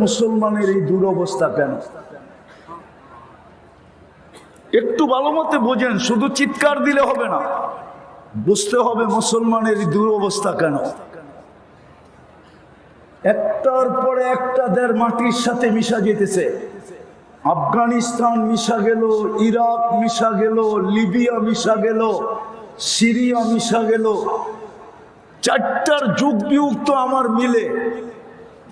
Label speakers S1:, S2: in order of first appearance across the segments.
S1: মুসলমানের এই দুরবস্থা কেন? একটু ভালো মতে বোঝেন, শুধু চিৎকার দিলে হবে না, বুঝতে হবে মুসলমানের এই দুরবস্থা কেন। একটার পরে একটা দেড় মাটির সাথে মিশা যেতেছে। আফগানিস্তান মিশা গেল, ইরাক মিশা গেল, লিবিয়া মিশা গেল, সিরিয়া মিশা গেল। চারটার যুগ বিয়োগ তো আমার মিলে,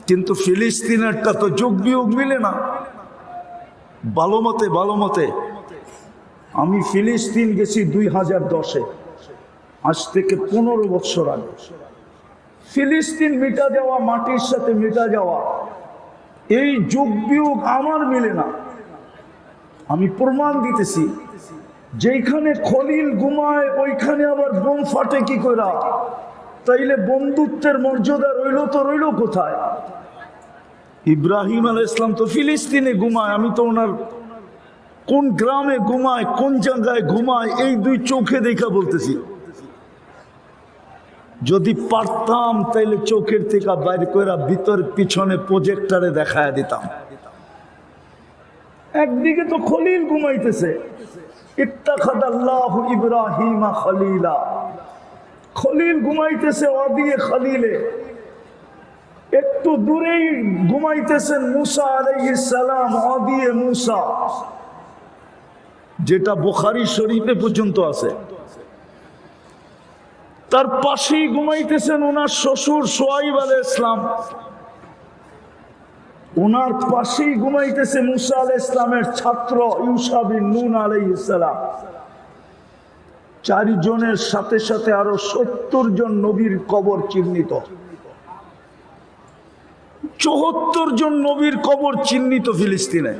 S1: কিন্তু ফিলিস্তিনেরটা তো যুগ বিয়োগ মিলে না। ভালো মতে আমি ফিলিস্তিন গেছি 2010-এ, আজ থেকে 15 বছর আগে। ফিলিস্তিন মিটা যাওয়া, মাটির সাথে মিটা যাওয়া, এই যুগ বিয়োগ আমার মিলে না। আমি প্রমাণ দিতেছি, যেখানে খলিল ঘুমায় ওইখানে আবার বোম ফাটে কি করে? তাইলে বন্ধুত্বের মর্যাদা রইল কোথায়? ইব্রাহিম আলাইহিস সালাম তো ফিলিস্তিনে ঘুমায়, আমি তো ওনার কোন গ্রামে ঘুমায়, কোন জায়গায় ঘুমায়, এই দুই চোখে দেখা বলতেছি। যদি পারতাম তাইলে চোখের থেকে বাইরে করে ভিতর পিছনে প্রজেক্টরে দেখায় দিতাম। একদিকে তো খলিল ঘুমাইতেছে, ইত্তাখাযাল্লাহু ইব্রাহিমা খলিলা, খলিল ঘুমাইতেছে ওয়াদিয়ে খলিলে। একটু দূরেই ঘুমাইতেছেন মুসা আলাইহিস সালাম, ওয়াদিয়ে মুসা, যেটা বুখারী শরীফে পর্যন্ত আছে। তার পাশেই ঘুমাইতেছেন ওনার শ্বশুর শুআয়ব আলাইহিস সালাম, ওনার পাশেই ঘুমাইতেছে মুসা আলাইহিস সালামের ছাত্র ইউশা বিন নুন আলাইহিস সালাম। 4 জনের সাথে সাথে আরো 70 জন নবীর কবর চিহ্নিত, 74 জন নবীর কবর চিহ্নিত ফিলিস্তিনে।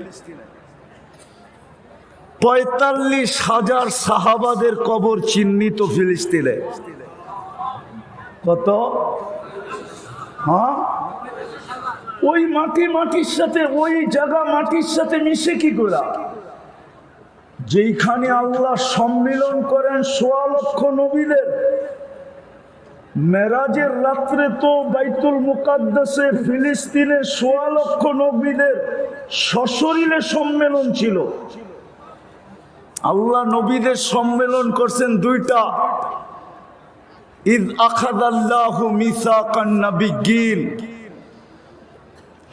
S1: 45,000 সাহাবাদের কবর চিহ্নিত ফিলিস্তিনে। কত? হ্যাঁ, ওই মাটির সাথে, ওই জায়গা মাটির সাথে মিশে কি করে? যেখানে আল্লাহ সম্মিলন করেন 1.25 লক্ষ নবীদের। মেরাজের রাত্রে তো বাইতুল মুকাদ্দাসে ফিলিস্তিনে 1.25 লক্ষ নবীদের সশরীরে সম্মেলন ছিল। আল্লাহ নবীদের সম্মেলন করছেন 2টা। ইদ আখাযাল্লাহু মিসাকান নাবিয়্যিন,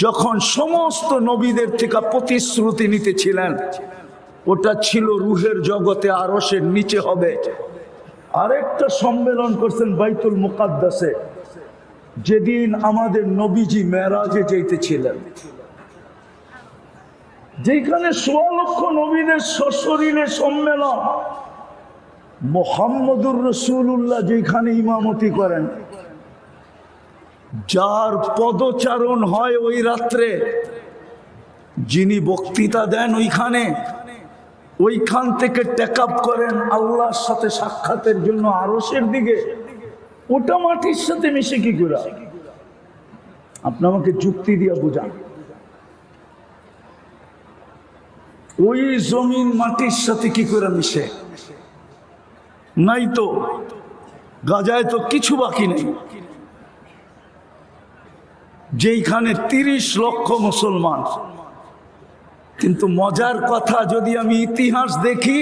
S1: যখন সমস্ত নবীদের থেকে প্রতিশ্রুতি নিতেছিলেন, ওটা ছিল রূহের জগতে, আরশের নিচে হবে। আরেকটা সম্মেলন করছেন বাইতুল মুকাদ্দাসে, যেদিন আমাদের নবীজি মেরাজে যাইতেছিলেন, যেখানে 1.25 লক্ষ নবীদের সশরীরে সম্মেলন। মুহাম্মদুর রাসূলুল্লাহ যেখানে ইমামতি করেন, যার পদচারণ হয় ওই রাত্রে, যিনি বক্তৃতা দেন ওইখান থেকে টেক আপ করেন আল্লাহর সাথে সাক্ষাতের জন্য আরশের দিকে। ওটা মাটির সাথে মিশে কি করে? আপনি আমাকে যুক্তি দিয়ে বুঝান। ওই জমিন মাটির সাথে কি করে মিশে? নাই তো, গাজায় তো কিছু বাকি নেই। যেখানে 30 লক্ষ মুসলমান, কিন্তু মজার কথা, যদি আমি ইতিহাস দেখি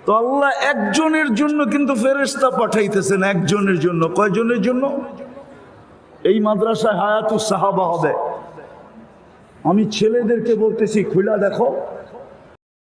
S1: তো আল্লাহ একজনের জন্য কিন্তু ফেরেশতা পাঠাইতেছেন, একজনের জন্য। কয়জনের জন্য? এই মাদ্রাসায় হায়াতুস সাহাবা হবে। আমি ছেলেদেরকে বলতেছি, খুলা দেখো